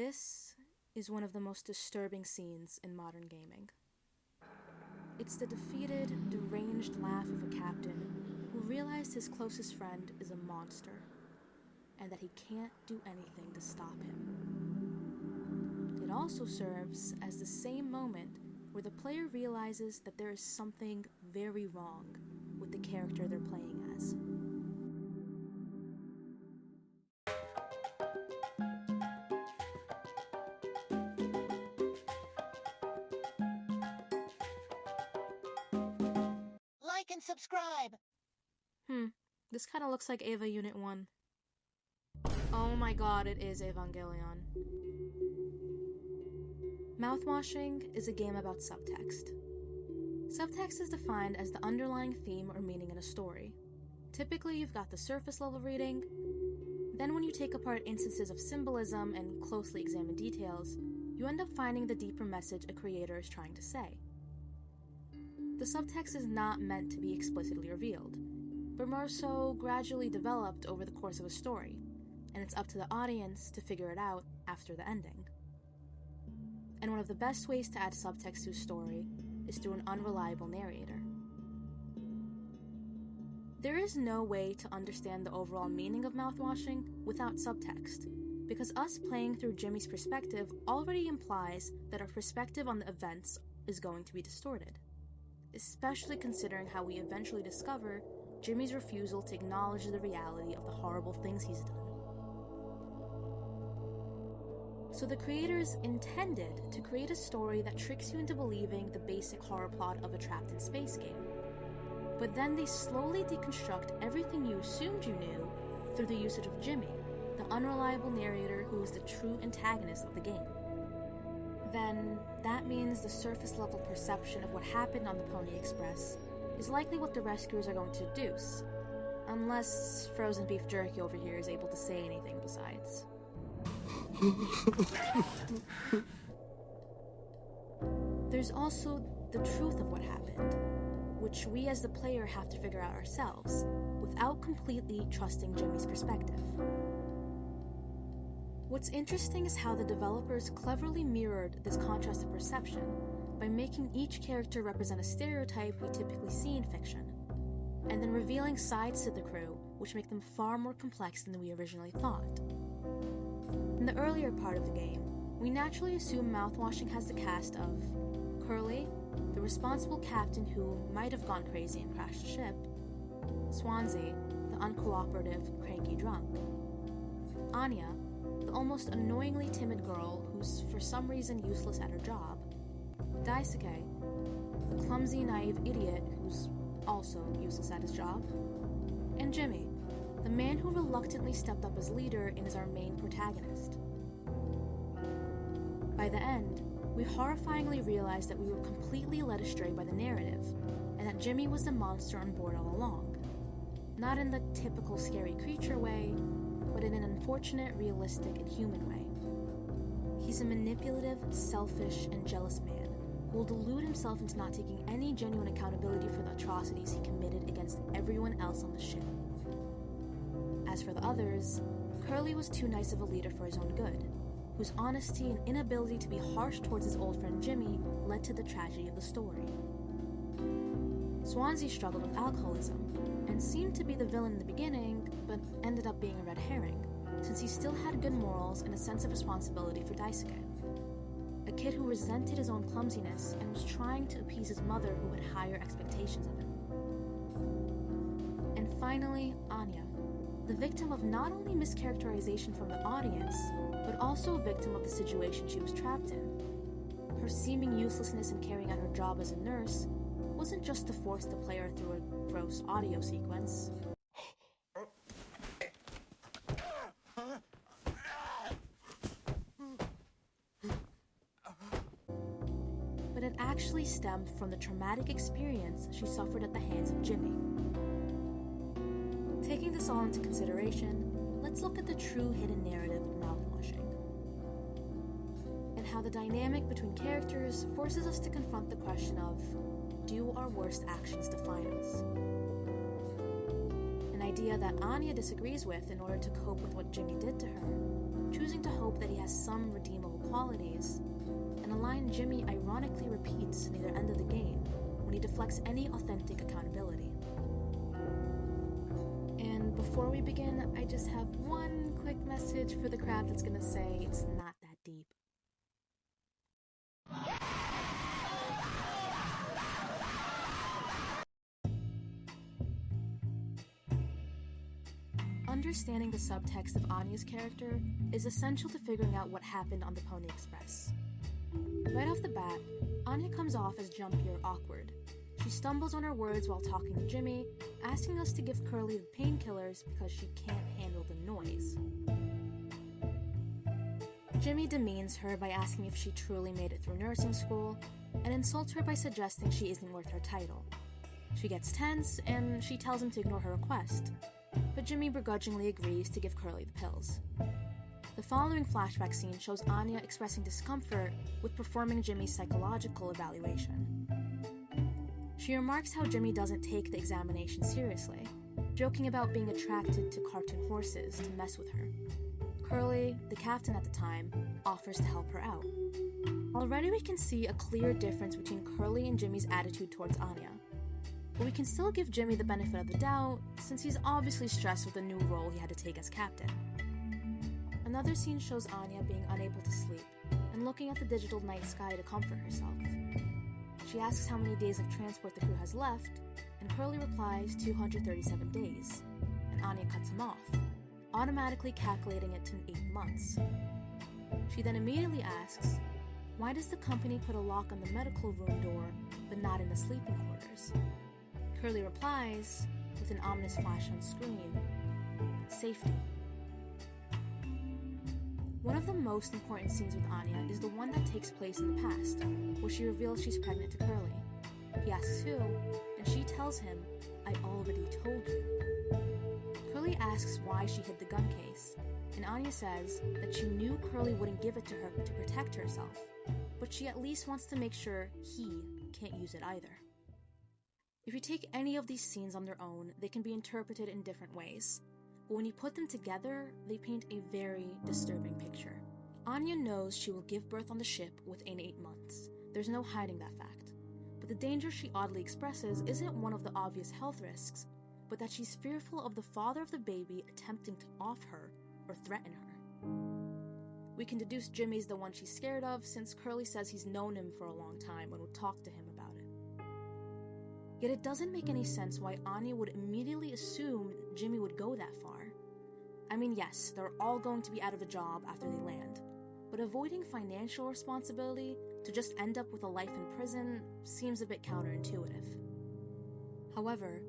This is one of the most disturbing scenes in modern gaming. It's the defeated, deranged laugh of a captain who realized his closest friend is a monster, and that he can't do anything to stop him. It also serves as the same moment where the player realizes that there is something very wrong with the character they're playing as. Like and subscribe! This kinda looks like Eva Unit 1. Oh my god, it is Evangelion. Mouthwashing is a game about subtext. Subtext is defined as the underlying theme or meaning in a story. Typically, you've got the surface level reading. Then when you take apart instances of symbolism and closely examine details, you end up finding the deeper message a creator is trying to say. The subtext is not meant to be explicitly revealed, but more so gradually developed over the course of a story, and it's up to the audience to figure it out after the ending. And one of the best ways to add subtext to a story is through an unreliable narrator. There is no way to understand the overall meaning of mouthwashing without subtext, because us playing through Jimmy's perspective already implies that our perspective on the events is going to be distorted, especially considering how we eventually discover Jimmy's refusal to acknowledge the reality of the horrible things he's done. So the creators intended to create a story that tricks you into believing the basic horror plot of a trapped in space game. But then they slowly deconstruct everything you assumed you knew through the usage of Jimmy, the unreliable narrator who is the true antagonist of the game. Then that means the surface level perception of what happened on the Pony Express is likely what the rescuers are going to deduce, unless frozen beef jerky over here is able to say anything besides. There's also the truth of what happened, which we as the player have to figure out ourselves, without completely trusting Jimmy's perspective. What's interesting is how the developers cleverly mirrored this contrast of perception by making each character represent a stereotype we typically see in fiction, and then revealing sides to the crew which make them far more complex than we originally thought. In the earlier part of the game, we naturally assume Mouthwashing has the cast of Curly, the responsible captain who might have gone crazy and crashed the ship, Swansea, the uncooperative, cranky drunk, Anya, the almost annoyingly timid girl who's for some reason useless at her job, Daisuke, the clumsy, naive idiot who's also useless at his job, and Jimmy, the man who reluctantly stepped up as leader and is our main protagonist. By the end, we horrifyingly realized that we were completely led astray by the narrative, and that Jimmy was the monster on board all along. Not in the typical scary creature way, but in an unfortunate, realistic, and human way. He's a manipulative, selfish, and jealous man who will delude himself into not taking any genuine accountability for the atrocities he committed against everyone else on the ship. As for the others, Curly was too nice of a leader for his own good, whose honesty and inability to be harsh towards his old friend Jimmy led to the tragedy of the story. Swansea struggled with alcoholism, and seemed to be the villain in the beginning, but ended up being a red herring, since he still had good morals and a sense of responsibility for Daisuke, a kid who resented his own clumsiness and was trying to appease his mother who had higher expectations of him. And finally, Anya, the victim of not only mischaracterization from the audience, but also a victim of the situation she was trapped in. Her seeming uselessness in carrying out her job as a nurse wasn't just to force the player through a gross audio sequence. But it actually stemmed from the traumatic experience she suffered at the hands of Jimmy. Taking this all into consideration, let's look at the true hidden narrative of Mouthwashing, and how the dynamic between characters forces us to confront the question of, do our worst actions define us? And idea that Anya disagrees with in order to cope with what Jimmy did to her, choosing to hope that he has some redeemable qualities, and a line Jimmy ironically repeats near the end of the game when he deflects any authentic accountability. And before we begin, I just have one quick message for the crowd that's gonna say it's not that deep. Understanding the subtext of Anya's character is essential to figuring out what happened on the Pony Express. Right off the bat, Anya comes off as jumpy or awkward. She stumbles on her words while talking to Jimmy, asking us to give Curly the painkillers because she can't handle the noise. Jimmy demeans her by asking if she truly made it through nursing school, and insults her by suggesting she isn't worth her title. She gets tense, and she tells him to ignore her request, but Jimmy begrudgingly agrees to give Curly the pills. The following flashback scene shows Anya expressing discomfort with performing Jimmy's psychological evaluation. She remarks how Jimmy doesn't take the examination seriously, joking about being attracted to cartoon horses to mess with her. Curly, the captain at the time, offers to help her out. Already we can see a clear difference between Curly and Jimmy's attitude towards Anya, but we can still give Jimmy the benefit of the doubt since he's obviously stressed with the new role he had to take as captain. Another scene shows Anya being unable to sleep and looking at the digital night sky to comfort herself. She asks how many days of transport the crew has left, and Curly replies 237 days, and Anya cuts him off, automatically calculating it to 8 months. She then immediately asks, why does the company put a lock on the medical room door but not in the sleeping quarters? Curly replies, with an ominous flash on screen, safety. One of the most important scenes with Anya is the one that takes place in the past, where she reveals she's pregnant to Curly. He asks who, and she tells him, I already told you. Curly asks why she hid the gun case, and Anya says that she knew Curly wouldn't give it to her to protect herself, but she at least wants to make sure he can't use it either. If you take any of these scenes on their own, they can be interpreted in different ways, but when you put them together, they paint a very disturbing picture. Anya knows she will give birth on the ship within 8 months. There's no hiding that fact. But the danger she oddly expresses isn't one of the obvious health risks, but that she's fearful of the father of the baby attempting to off her or threaten her. We can deduce Jimmy's the one she's scared of, since Curly says he's known him for a long time and would talk to him about it. Yet it doesn't make any sense why Anya would immediately assume Jimmy would go that far. I mean, yes, they're all going to be out of a job after they land, but avoiding financial responsibility to just end up with a life in prison seems a bit counterintuitive. However,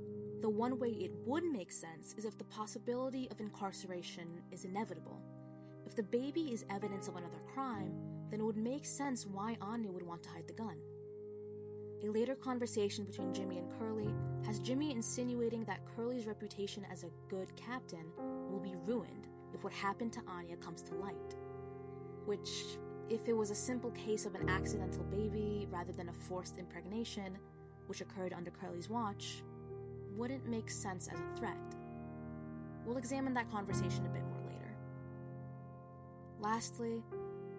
the one way it would make sense is if the possibility of incarceration is inevitable. If the baby is evidence of another crime, then it would make sense why Anya would want to hide the gun. A later conversation between Jimmy and Curly has Jimmy insinuating that Curly's reputation as a good captain will be ruined if what happened to Anya comes to light. Which, if it was a simple case of an accidental baby rather than a forced impregnation, which occurred under Curly's watch, wouldn't make sense as a threat. We'll examine that conversation a bit more later. Lastly,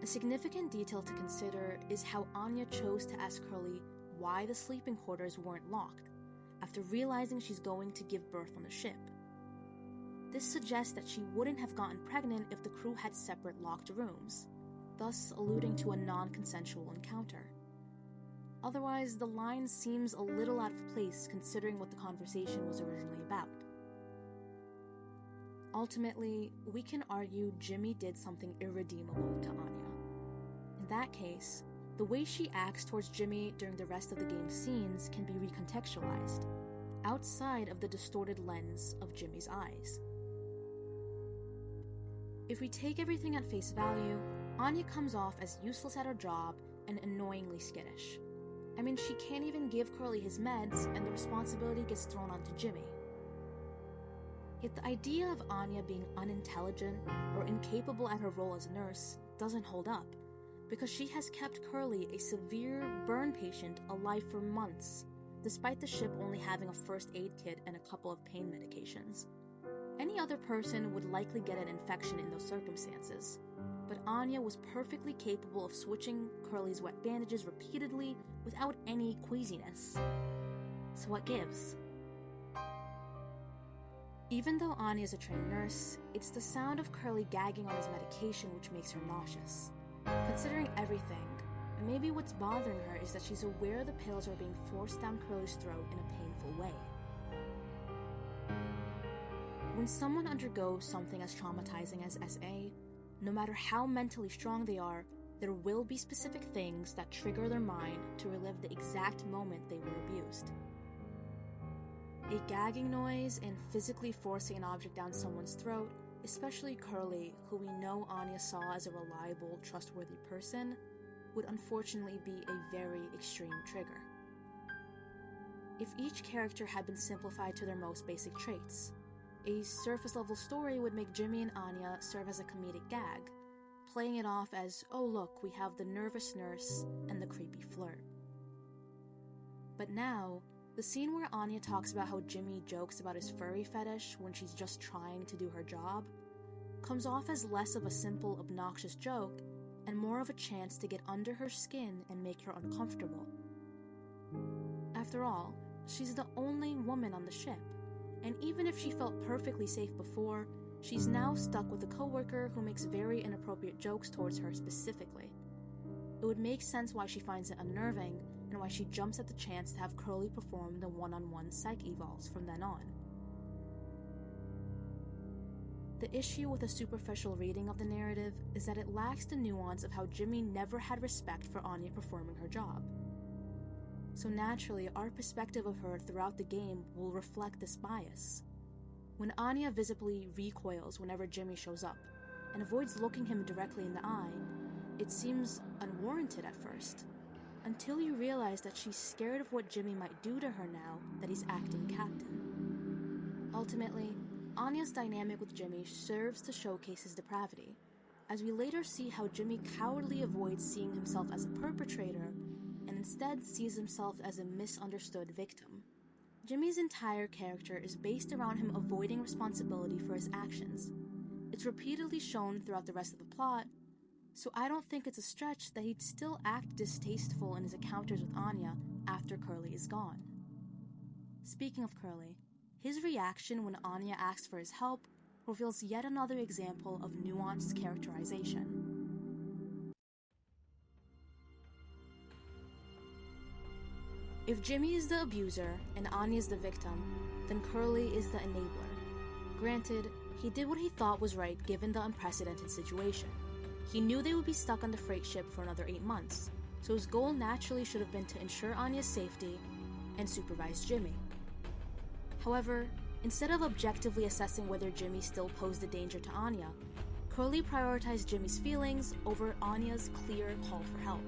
a significant detail to consider is how Anya chose to ask Curly why the sleeping quarters weren't locked, after realizing she's going to give birth on the ship. This suggests that she wouldn't have gotten pregnant if the crew had separate locked rooms, thus alluding to a non-consensual encounter. Otherwise, the line seems a little out of place considering what the conversation was originally about. Ultimately, we can argue Jimmy did something irredeemable to Anya. In that case, the way she acts towards Jimmy during the rest of the game's scenes can be recontextualized, outside of the distorted lens of Jimmy's eyes. If we take everything at face value, Anya comes off as useless at her job and annoyingly skittish. I mean, she can't even give Curly his meds, and the responsibility gets thrown onto Jimmy. Yet the idea of Anya being unintelligent or incapable at her role as a nurse doesn't hold up, because she has kept Curly, a severe burn patient, alive for months, despite the ship only having a first aid kit and a couple of pain medications. Any other person would likely get an infection in those circumstances, but Anya was perfectly capable of switching Curly's wet bandages repeatedly without any queasiness. So what gives? Even though Anya is a trained nurse, it's the sound of Curly gagging on his medication which makes her nauseous. Considering everything, maybe what's bothering her is that she's aware the pills are being forced down Curly's throat in a painful way. When someone undergoes something as traumatizing as SA, no matter how mentally strong they are, there will be specific things that trigger their mind to relive the exact moment they were abused. A gagging noise and physically forcing an object down someone's throat, especially Curly, who we know Anya saw as a reliable, trustworthy person, would unfortunately be a very extreme trigger. If each character had been simplified to their most basic traits, a surface-level story would make Jimmy and Anya serve as a comedic gag, playing it off as, oh look, we have the nervous nurse and the creepy flirt. But now, the scene where Anya talks about how Jimmy jokes about his furry fetish when she's just trying to do her job comes off as less of a simple, obnoxious joke and more of a chance to get under her skin and make her uncomfortable. After all, she's the only woman on the ship, and even if she felt perfectly safe before, she's now stuck with a coworker who makes very inappropriate jokes towards her specifically. It would make sense why she finds it unnerving and why she jumps at the chance to have Curly perform the one-on-one psych evals from then on. The issue with a superficial reading of the narrative is that it lacks the nuance of how Jimmy never had respect for Anya performing her job. So naturally, our perspective of her throughout the game will reflect this bias. When Anya visibly recoils whenever Jimmy shows up and avoids looking him directly in the eye, it seems unwarranted at first, until you realize that she's scared of what Jimmy might do to her now that he's acting captain. Ultimately, Anya's dynamic with Jimmy serves to showcase his depravity, as we later see how Jimmy cowardly avoids seeing himself as a perpetrator and instead sees himself as a misunderstood victim. Jimmy's entire character is based around him avoiding responsibility for his actions. It's repeatedly shown throughout the rest of the plot, so I don't think it's a stretch that he'd still act distasteful in his encounters with Anya after Curly is gone. Speaking of Curly, his reaction when Anya asks for his help reveals yet another example of nuanced characterization. If Jimmy is the abuser and Anya is the victim, then Curly is the enabler. Granted, he did what he thought was right given the unprecedented situation. He knew they would be stuck on the freight ship for another 8 months, so his goal naturally should have been to ensure Anya's safety and supervise Jimmy. However, instead of objectively assessing whether Jimmy still posed a danger to Anya, Curly prioritized Jimmy's feelings over Anya's clear call for help.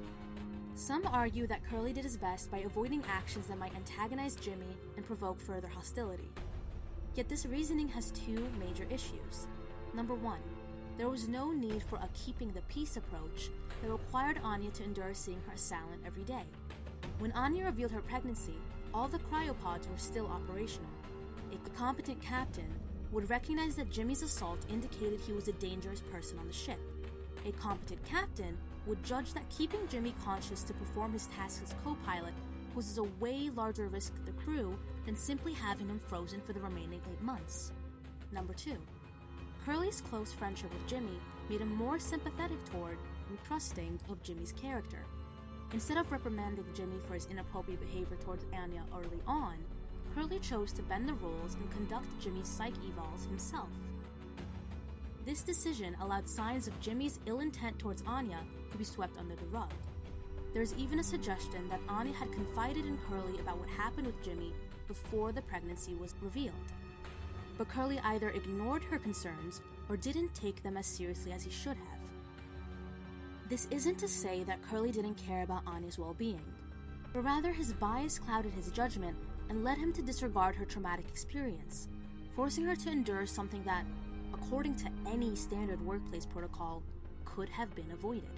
Some argue that Curly did his best by avoiding actions that might antagonize Jimmy and provoke further hostility. Yet this reasoning has 2 major issues. Number 1, there was no need for a keeping the peace approach that required Anya to endure seeing her assailant every day. When Anya revealed her pregnancy, all the cryopods were still operational. A competent captain would recognize that Jimmy's assault indicated he was a dangerous person on the ship. A competent captain would judge that keeping Jimmy conscious to perform his task as co-pilot poses a way larger risk to the crew than simply having him frozen for the remaining 8 months. Number 2, Curly's close friendship with Jimmy made him more sympathetic toward and trusting of Jimmy's character. Instead of reprimanding Jimmy for his inappropriate behavior towards Anya early on, Curly chose to bend the rules and conduct Jimmy's psych evals himself. This decision allowed signs of Jimmy's ill intent towards Anya to be swept under the rug. There's even a suggestion that Anya had confided in Curly about what happened with Jimmy before the pregnancy was revealed. But Curly either ignored her concerns or didn't take them as seriously as he should have. This isn't to say that Curly didn't care about Anya's well-being, but rather his bias clouded his judgment and led him to disregard her traumatic experience, forcing her to endure something that, according to any standard workplace protocol, could have been avoided.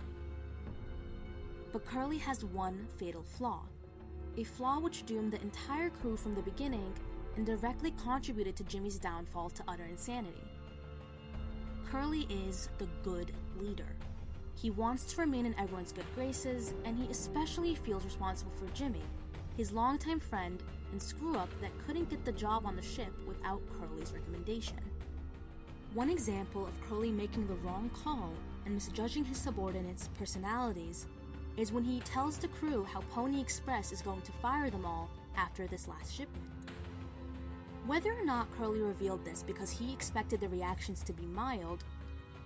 But Curly has one fatal flaw, a flaw which doomed the entire crew from the beginning and directly contributed to Jimmy's downfall to utter insanity. Curly is the good leader. He wants to remain in everyone's good graces, and he especially feels responsible for Jimmy, his longtime friend and screw-up that couldn't get the job on the ship without Curly's recommendation. One example of Curly making the wrong call and misjudging his subordinates' personalities is when he tells the crew how Pony Express is going to fire them all after this last shipment. Whether or not Curly revealed this because he expected the reactions to be mild,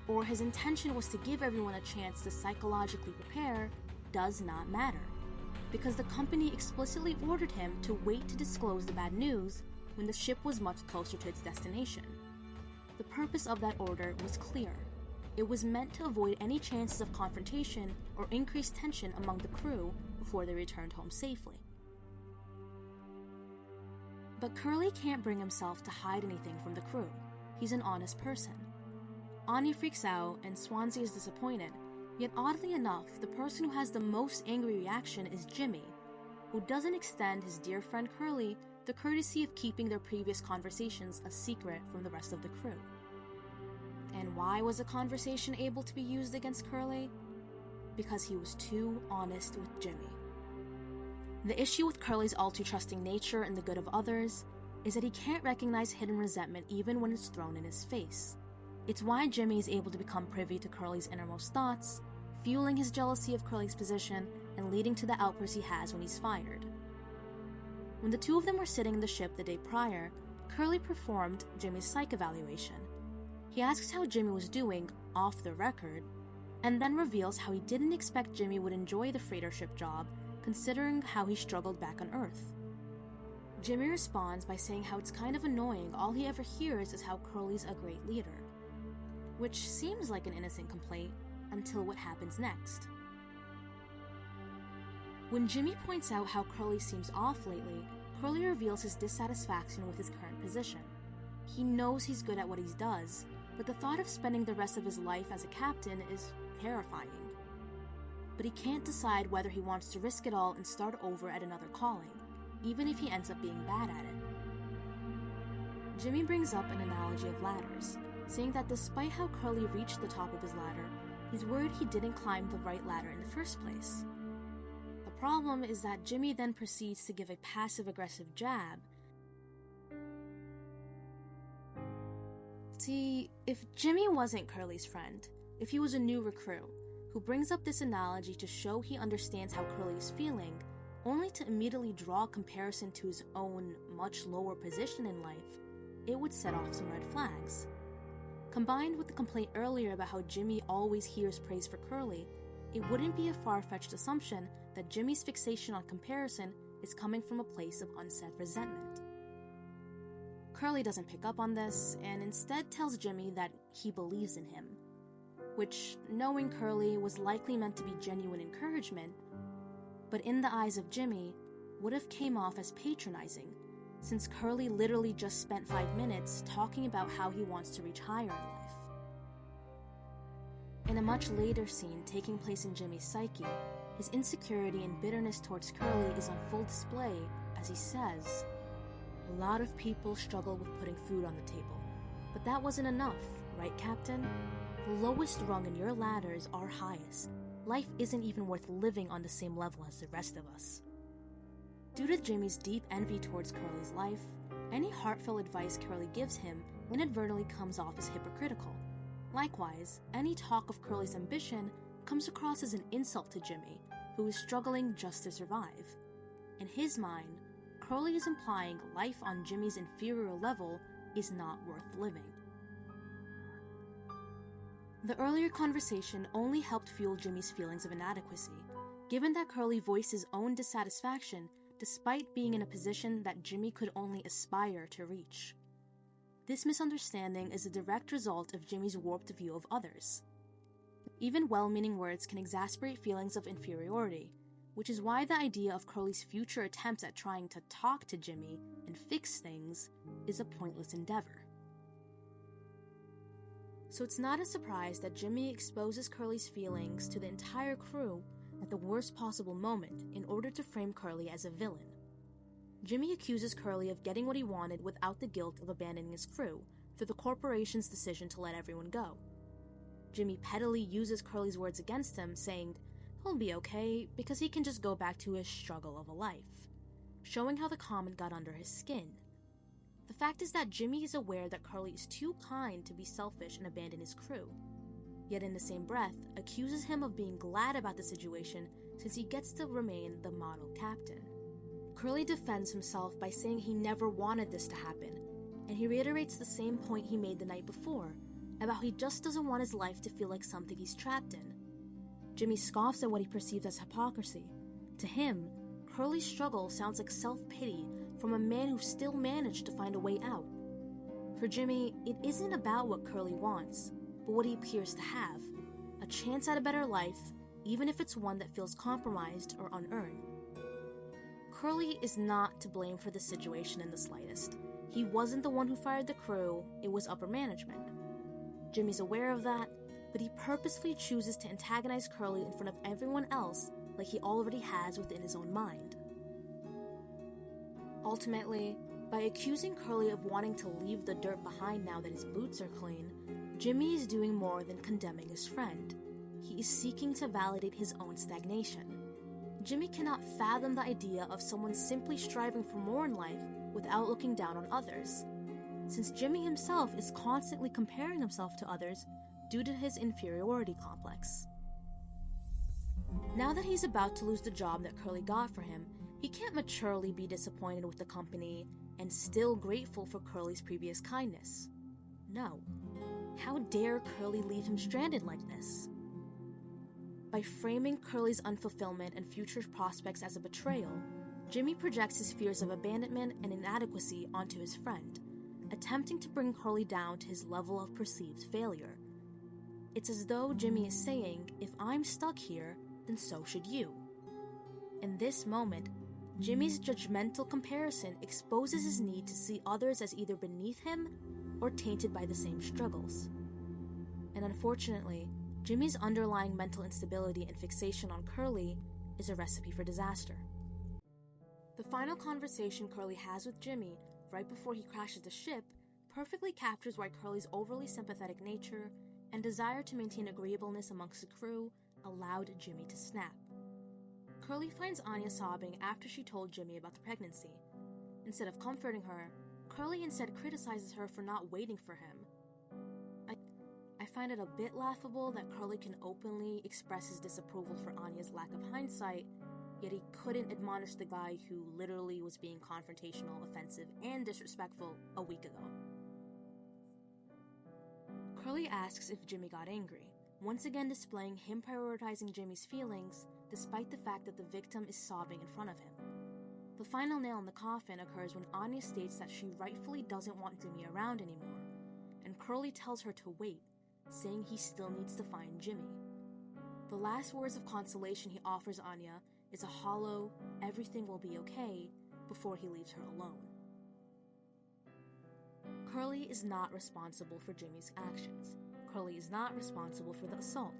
or his intention was to give everyone a chance to psychologically prepare, does not matter, because the company explicitly ordered him to wait to disclose the bad news when the ship was much closer to its destination. The purpose of that order was clear. It was meant to avoid any chances of confrontation or increased tension among the crew before they returned home safely. But Curly can't bring himself to hide anything from the crew. He's an honest person. Anya freaks out and Swansea is disappointed, yet oddly enough, the person who has the most angry reaction is Jimmy, who doesn't extend his dear friend Curly the courtesy of keeping their previous conversations a secret from the rest of the crew. And why was the conversation able to be used against Curly? Because he was too honest with Jimmy. The issue with Curly's all too trusting nature and the good of others is that he can't recognize hidden resentment even when it's thrown in his face. It's why Jimmy is able to become privy to Curly's innermost thoughts, fueling his jealousy of Curly's position and leading to the outbursts he has when he's fired. When the two of them were sitting in the ship the day prior, Curly performed Jimmy's psych evaluation. He asks how Jimmy was doing off the record, and then reveals how he didn't expect Jimmy would enjoy the freighter ship job considering how he struggled back on Earth. Jimmy responds by saying how it's kind of annoying all he ever hears is how Curly's a great leader, which seems like an innocent complaint until what happens next. When Jimmy points out how Curly seems off lately, Curly reveals his dissatisfaction with his current position. He knows he's good at what he does, but the thought of spending the rest of his life as a captain is terrifying. But he can't decide whether he wants to risk it all and start over at another calling, even if he ends up being bad at it. Jimmy brings up an analogy of ladders, saying that despite how Curly reached the top of his ladder, he's worried he didn't climb the right ladder in the first place. The problem is that Jimmy then proceeds to give a passive-aggressive jab. See, if Jimmy wasn't Curly's friend, if he was a new recruit, who brings up this analogy to show he understands how Curly is feeling, only to immediately draw a comparison to his own much lower position in life, it would set off some red flags. Combined with the complaint earlier about how Jimmy always hears praise for Curly, it wouldn't be a far-fetched assumption that Jimmy's fixation on comparison is coming from a place of unsaid resentment. Curly doesn't pick up on this, and instead tells Jimmy that he believes in him, which, knowing Curly, was likely meant to be genuine encouragement, but in the eyes of Jimmy, would have came off as patronizing, since Curly literally just spent 5 minutes talking about how he wants to reach higher in life. In a much later scene taking place in Jimmy's psyche, his insecurity and bitterness towards Curly is on full display as he says, "A lot of people struggle with putting food on the table, but that wasn't enough, right, Captain? The lowest rung in your ladder is our highest. Life isn't even worth living on the same level as the rest of us." Due to Jimmy's deep envy towards Curly's life, any heartfelt advice Curly gives him inadvertently comes off as hypocritical. Likewise, any talk of Curly's ambition comes across as an insult to Jimmy, who is struggling just to survive. In his mind, Curly is implying life on Jimmy's inferior level is not worth living. The earlier conversation only helped fuel Jimmy's feelings of inadequacy, given that Curly voiced his own dissatisfaction despite being in a position that Jimmy could only aspire to reach. This misunderstanding is a direct result of Jimmy's warped view of others. Even well-meaning words can exasperate feelings of inferiority, which is why the idea of Curly's future attempts at trying to talk to Jimmy and fix things is a pointless endeavor. So it's not a surprise that Jimmy exposes Curly's feelings to the entire crew at the worst possible moment in order to frame Curly as a villain. Jimmy accuses Curly of getting what he wanted without the guilt of abandoning his crew through the corporation's decision to let everyone go. Jimmy pettily uses Curly's words against him, saying he'll be okay because he can just go back to his struggle of a life, showing how the comment got under his skin. The fact is that Jimmy is aware that Curly is too kind to be selfish and abandon his crew, yet in the same breath accuses him of being glad about the situation since he gets to remain the model captain. Curly defends himself by saying he never wanted this to happen, and he reiterates the same point he made the night before, about how he just doesn't want his life to feel like something he's trapped in. Jimmy scoffs at what he perceives as hypocrisy. To him, Curly's struggle sounds like self-pity from a man who still managed to find a way out. For Jimmy, it isn't about what Curly wants, but what he appears to have, a chance at a better life, even if it's one that feels compromised or unearned. Curly is not to blame for the situation in the slightest. He wasn't the one who fired the crew, it was upper management. Jimmy's aware of that, but he purposefully chooses to antagonize Curly in front of everyone else like he already has within his own mind. Ultimately, by accusing Curly of wanting to leave the dirt behind now that his boots are clean, Jimmy is doing more than condemning his friend. He is seeking to validate his own stagnation. Jimmy cannot fathom the idea of someone simply striving for more in life without looking down on others, since Jimmy himself is constantly comparing himself to others due to his inferiority complex. Now that he's about to lose the job that Curly got for him, he can't maturely be disappointed with the company and still grateful for Curly's previous kindness. No. How dare Curly leave him stranded like this? By framing Curly's unfulfillment and future prospects as a betrayal, Jimmy projects his fears of abandonment and inadequacy onto his friend, attempting to bring Curly down to his level of perceived failure. It's as though Jimmy is saying, if I'm stuck here, then so should you. In this moment, Jimmy's judgmental comparison exposes his need to see others as either beneath him or tainted by the same struggles. And unfortunately, Jimmy's underlying mental instability and fixation on Curly is a recipe for disaster. The final conversation Curly has with Jimmy right before he crashes the ship perfectly captures why Curly's overly sympathetic nature and desire to maintain agreeableness amongst the crew allowed Jimmy to snap. Curly finds Anya sobbing after she told Jimmy about the pregnancy. Instead of comforting her, Curly instead criticizes her for not waiting for him. I find it a bit laughable that Curly can openly express his disapproval for Anya's lack of hindsight, yet he couldn't admonish the guy who literally was being confrontational, offensive, and disrespectful a week ago. Curly asks if Jimmy got angry, once again displaying him prioritizing Jimmy's feelings despite the fact that the victim is sobbing in front of him. The final nail in the coffin occurs when Anya states that she rightfully doesn't want Jimmy around anymore, and Curly tells her to wait, saying he still needs to find Jimmy. The last words of consolation he offers Anya is a hollow, everything will be okay, before he leaves her alone. Curly is not responsible for Jimmy's actions. Curly is not responsible for the assault.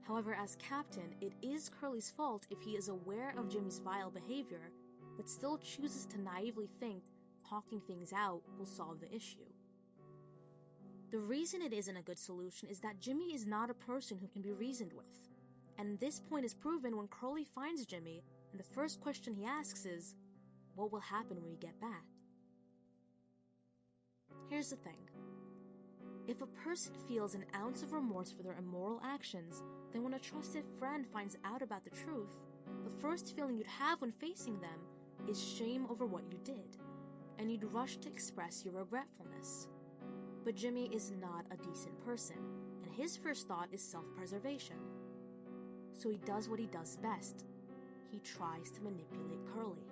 However, as captain, it is Curly's fault if he is aware of Jimmy's vile behavior, but still chooses to naively think talking things out will solve the issue. The reason it isn't a good solution is that Jimmy is not a person who can be reasoned with. And this point is proven when Curly finds Jimmy, and the first question he asks is, what will happen when we get back? Here's the thing. If a person feels an ounce of remorse for their immoral actions, then when a trusted friend finds out about the truth, the first feeling you'd have when facing them is shame over what you did, and you'd rush to express your regretfulness. But Jimmy is not a decent person, and his first thought is self-preservation. So he does what he does best. He tries to manipulate Curly.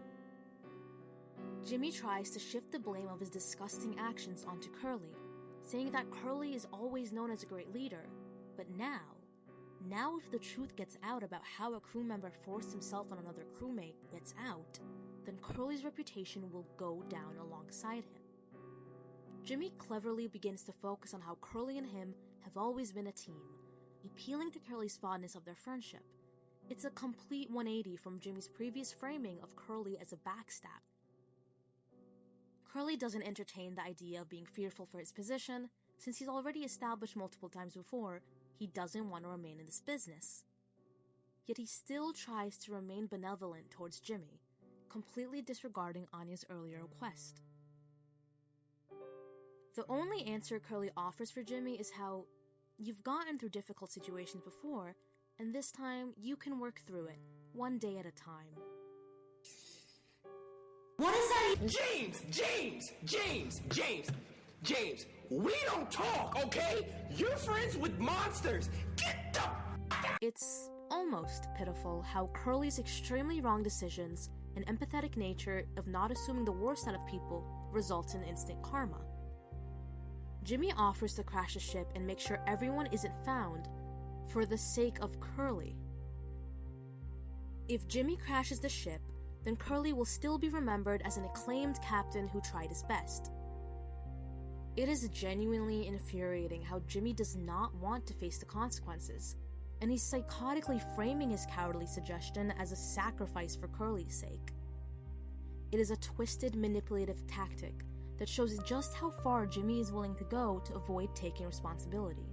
Jimmy tries to shift the blame of his disgusting actions onto Curly, saying that Curly is always known as a great leader, but now if the truth gets out about how a crew member forced himself on another crewmate gets out, then Curly's reputation will go down alongside him. Jimmy cleverly begins to focus on how Curly and him have always been a team, appealing to Curly's fondness of their friendship. It's a complete 180 from Jimmy's previous framing of Curly as a backstab. Curly doesn't entertain the idea of being fearful for his position, since he's already established multiple times before he doesn't want to remain in this business. Yet he still tries to remain benevolent towards Jimmy, completely disregarding Anya's earlier request. The only answer Curly offers for Jimmy is how you've gotten through difficult situations before, and this time you can work through it, one day at a time. What is that? James, we don't talk, okay? You're friends with monsters. Get the It's almost pitiful how Curly's extremely wrong decisions and empathetic nature of not assuming the worst out of people results in instant karma. Jimmy offers to crash the ship and make sure everyone isn't found for the sake of Curly. If Jimmy crashes the ship, then Curly will still be remembered as an acclaimed captain who tried his best. It is genuinely infuriating how Jimmy does not want to face the consequences, and he's psychotically framing his cowardly suggestion as a sacrifice for Curly's sake. It is a twisted, manipulative tactic that shows just how far Jimmy is willing to go to avoid taking responsibility.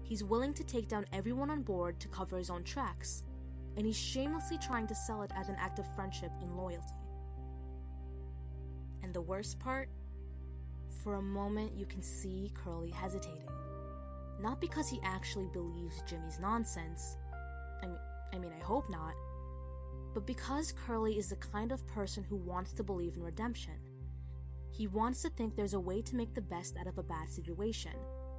He's willing to take down everyone on board to cover his own tracks, and he's shamelessly trying to sell it as an act of friendship and loyalty. And the worst part? For a moment you can see Curly hesitating. Not because he actually believes Jimmy's nonsense, I mean I hope not, but because Curly is the kind of person who wants to believe in redemption. He wants to think there's a way to make the best out of a bad situation,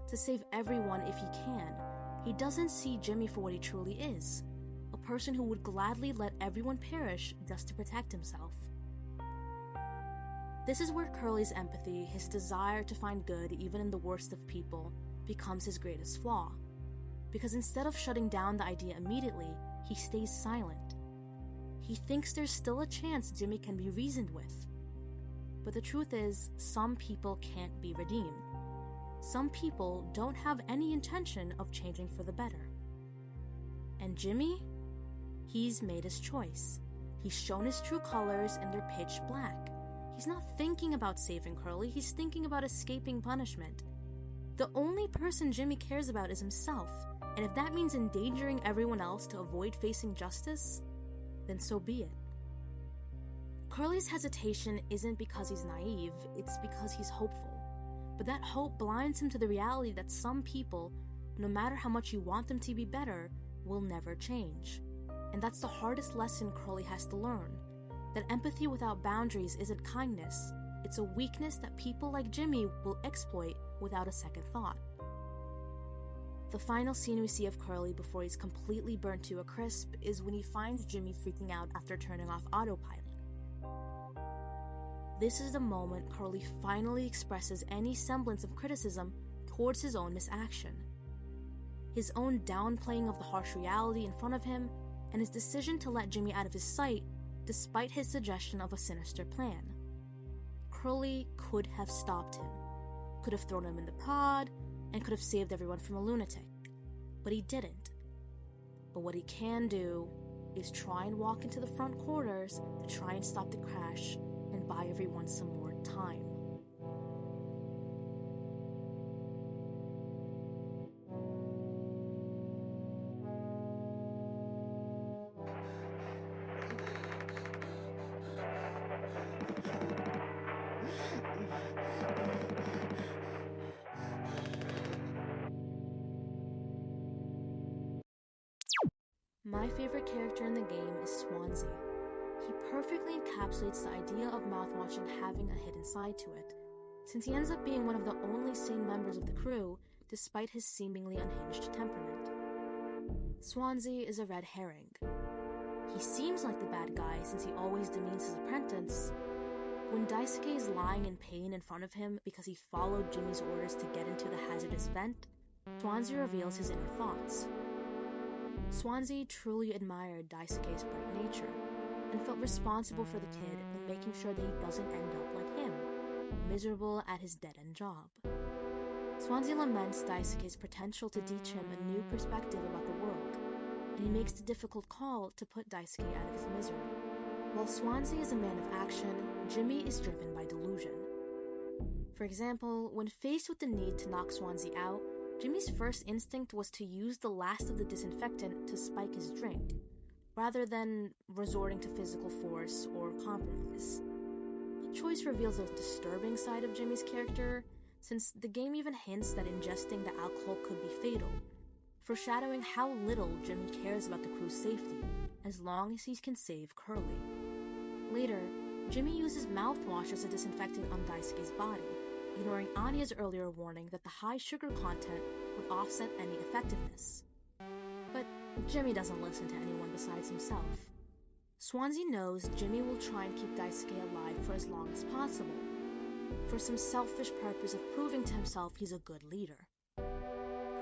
to save everyone if he can. He doesn't see Jimmy for what he truly is, a person who would gladly let everyone perish just to protect himself. This is where Curly's empathy, his desire to find good even in the worst of people, becomes his greatest flaw. Because instead of shutting down the idea immediately, he stays silent. He thinks there's still a chance Jimmy can be reasoned with. But the truth is, some people can't be redeemed. Some people don't have any intention of changing for the better. And Jimmy? He's made his choice. He's shown his true colors and they're pitch black. He's not thinking about saving Curly, he's thinking about escaping punishment. The only person Jimmy cares about is himself, and if that means endangering everyone else to avoid facing justice, then so be it. Curly's hesitation isn't because he's naive, it's because he's hopeful. But that hope blinds him to the reality that some people, no matter how much you want them to be better, will never change. And that's the hardest lesson Curly has to learn. That empathy without boundaries isn't kindness, it's a weakness that people like Jimmy will exploit without a second thought. The final scene we see of Curly before he's completely burnt to a crisp is when he finds Jimmy freaking out after turning off autopilot. This is the moment Curly finally expresses any semblance of criticism towards his own misaction. His own downplaying of the harsh reality in front of him, and his decision to let Jimmy out of his sight despite his suggestion of a sinister plan. Curly could have stopped him, could have thrown him in the pod, and could have saved everyone from a lunatic. But he didn't. But what he can do is try and walk into the front quarters to try and stop the crash and buy everyone some more time. My favorite character in the game is Swansea. He perfectly encapsulates the idea of mouthwashing having a hidden side to it, since he ends up being one of the only sane members of the crew despite his seemingly unhinged temperament. Swansea is a red herring. He seems like the bad guy since he always demeans his apprentice. When Daisuke is lying in pain in front of him because he followed Jimmy's orders to get into the hazardous vent, Swansea reveals his inner thoughts. Swansea truly admired Daisuke's bright nature, and felt responsible for the kid and making sure that he doesn't end up like him, miserable at his dead-end job. Swansea laments Daisuke's potential to teach him a new perspective about the world, and he makes the difficult call to put Daisuke out of his misery. While Swansea is a man of action, Jimmy is driven by delusion. For example, when faced with the need to knock Swansea out, Jimmy's first instinct was to use the last of the disinfectant to spike his drink, rather than resorting to physical force or compromise. The choice reveals a disturbing side of Jimmy's character, since the game even hints that ingesting the alcohol could be fatal, foreshadowing how little Jimmy cares about the crew's safety, as long as he can save Curly. Later, Jimmy uses mouthwash as a disinfectant on Daisuke's body, ignoring Anya's earlier warning that the high sugar content would offset any effectiveness. But Jimmy doesn't listen to anyone besides himself. Swansea knows Jimmy will try and keep Daisuke alive for as long as possible, for some selfish purpose of proving to himself he's a good leader.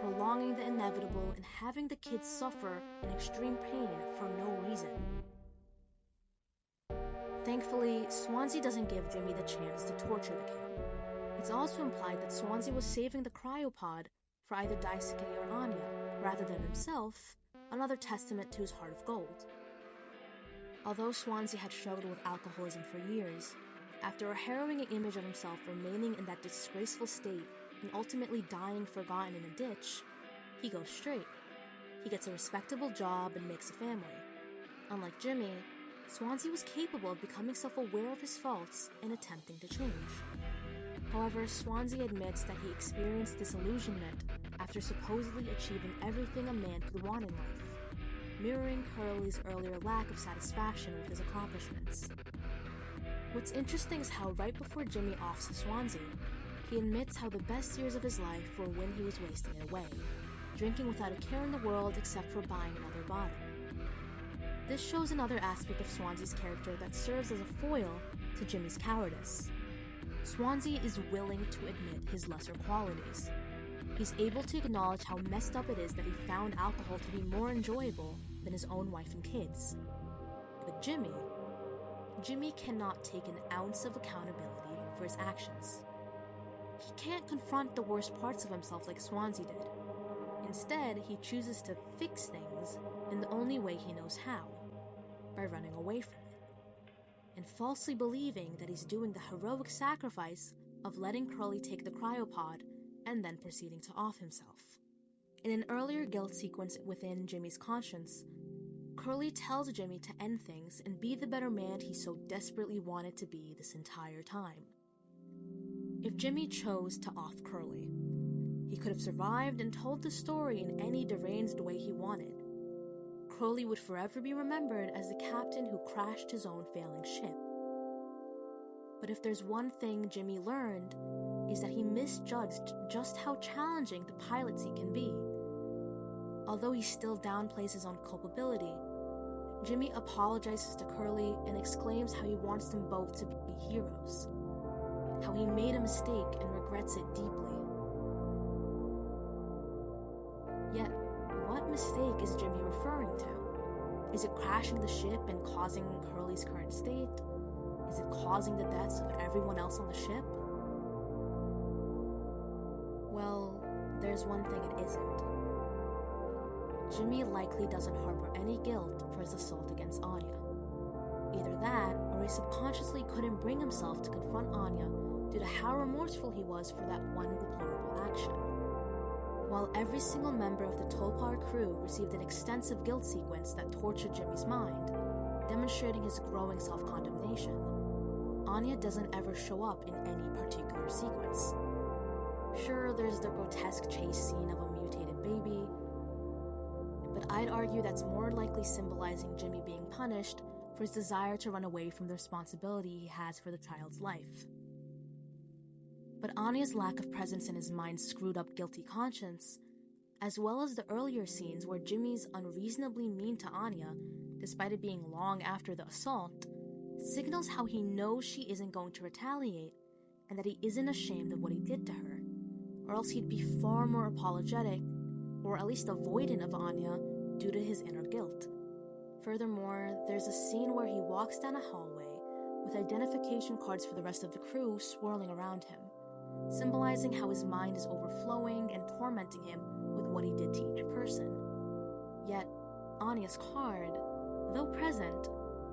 Prolonging the inevitable and having the kids suffer in extreme pain for no reason. Thankfully, Swansea doesn't give Jimmy the chance to torture the kid. It's also implied that Swansea was saving the cryopod for either Daisuke or Anya, rather than himself, another testament to his heart of gold. Although Swansea had struggled with alcoholism for years, after a harrowing image of himself remaining in that disgraceful state and ultimately dying forgotten in a ditch, he goes straight. He gets a respectable job and makes a family. Unlike Jimmy, Swansea was capable of becoming self-aware of his faults and attempting to change. However, Swansea admits that he experienced disillusionment after supposedly achieving everything a man could want in life, mirroring Curly's earlier lack of satisfaction with his accomplishments. What's interesting is how right before Jimmy offs Swansea, he admits how the best years of his life were when he was wasting it away, drinking without a care in the world except for buying another bottle. This shows another aspect of Swansea's character that serves as a foil to Jimmy's cowardice. Swansea is willing to admit his lesser qualities. He's able to acknowledge how messed up it is that he found alcohol to be more enjoyable than his own wife and kids. But Jimmy cannot take an ounce of accountability for his actions. He can't confront the worst parts of himself like Swansea did. Instead, he chooses to fix things in the only way he knows how, by running away from it, and falsely believing that he's doing the heroic sacrifice of letting Curly take the cryopod and then proceeding to off himself. In an earlier guilt sequence within Jimmy's conscience, Curly tells Jimmy to end things and be the better man he so desperately wanted to be this entire time. If Jimmy chose to off Curly, he could have survived and told the story in any deranged way he wanted. Curly would forever be remembered as the captain who crashed his own failing ship. But if there's one thing Jimmy learned, is that he misjudged just how challenging the pilot seat can be. Although he still downplays his own culpability, Jimmy apologizes to Curly and exclaims how he wants them both to be heroes, how he made a mistake and regrets it deeply. Yet, what mistake is Jimmy referring to? Is it crashing the ship and causing Curly's current state? Is it causing the deaths of everyone else on the ship? Well, there's one thing it isn't. Jimmy likely doesn't harbor any guilt for his assault against Anya. Either that, or he subconsciously couldn't bring himself to confront Anya due to how remorseful he was for that one deplorable action. While every single member of the Tulpar crew received an extensive guilt sequence that tortured Jimmy's mind, demonstrating his growing self-condemnation, Anya doesn't ever show up in any particular sequence. Sure, there's the grotesque chase scene of a mutated baby, but I'd argue that's more likely symbolizing Jimmy being punished for his desire to run away from the responsibility he has for the child's life. But Anya's lack of presence in his mind's screwed up guilty conscience, as well as the earlier scenes where Jimmy's unreasonably mean to Anya, despite it being long after the assault, signals how he knows she isn't going to retaliate and that he isn't ashamed of what he did to her, or else he'd be far more apologetic, or at least avoidant of Anya due to his inner guilt. Furthermore, there's a scene where he walks down a hallway with identification cards for the rest of the crew swirling around him, symbolizing how his mind is overflowing and tormenting him with what he did to each person. Yet, Anya's card, though present,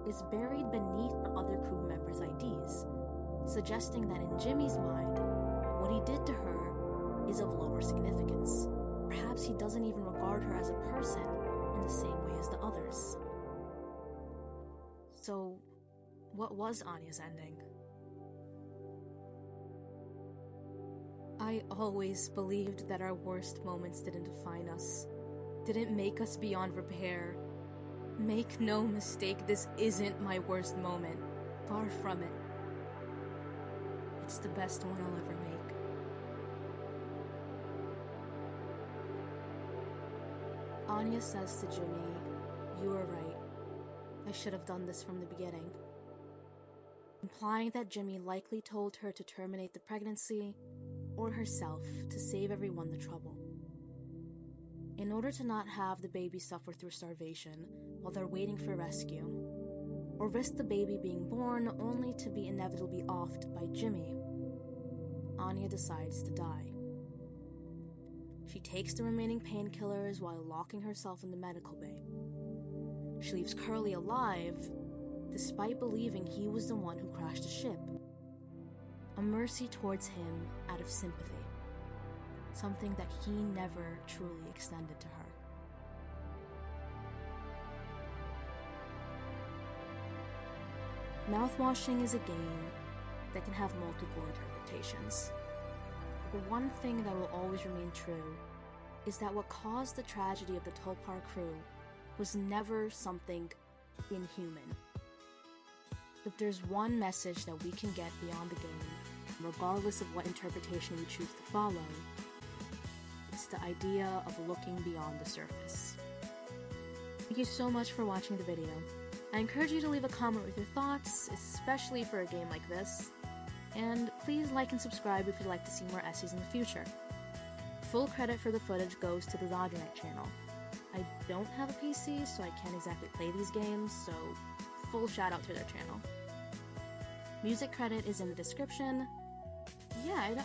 is buried beneath the other crew members' IDs, suggesting that in Jimmy's mind, what he did to her is of lower significance. Perhaps he doesn't even regard her as a person in the same way as the others. So, what was Anya's ending? I always believed that our worst moments didn't define us, didn't make us beyond repair. Make no mistake, this isn't my worst moment. Far from it. It's the best one I'll ever make. Anya says to Jimmy, "You were right. I should have done this from the beginning." Implying that Jimmy likely told her to terminate the pregnancy, or herself to save everyone the trouble. In order to not have the baby suffer through starvation while they're waiting for rescue, or risk the baby being born only to be inevitably offed by Jimmy, Anya decides to die. She takes the remaining painkillers while locking herself in the medical bay. She leaves Curly alive, despite believing he was the one who crashed the ship. A mercy towards him out of sympathy, something that he never truly extended to her. Mouthwashing is a game that can have multiple interpretations. But one thing that will always remain true is that what caused the tragedy of the Tulpar crew was never something inhuman. If there's one message that we can get beyond the game, regardless of what interpretation we choose to follow, it's the idea of looking beyond the surface. Thank you so much for watching the video. I encourage you to leave a comment with your thoughts, especially for a game like this, and please like and subscribe if you'd like to see more essays in the future. Full credit for the footage goes to the Zoddronite channel. I don't have a PC, so I can't exactly play these games, so full shout out to their channel. Music credit is in the description. Yeah,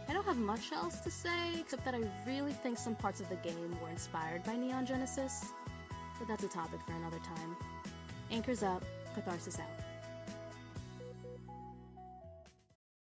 I don't have much else to say, except that I really think some parts of the game were inspired by Neon Genesis, but that's a topic for another time. Anchors up, Catharsis out.